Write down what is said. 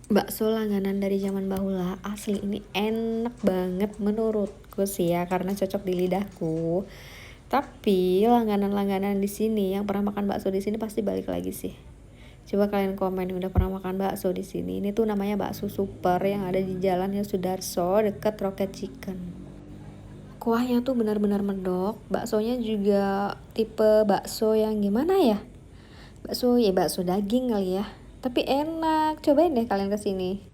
Bakso langganan dari zaman bahula, asli ini enak banget menurutku sih ya, karena cocok di lidahku. Tapi langganan-langganan di sini yang pernah makan bakso di sini pasti balik lagi sih. Coba kalian komen yang udah pernah makan bakso di sini. Ini tuh namanya bakso super yang ada di Jalan Yosudarso dekat Rocket Chicken. Kuahnya tuh benar-benar medok. Baksonya juga tipe bakso yang gimana ya? Bakso ya bakso daging kali ya. Tapi enak. Cobain deh kalian kesini.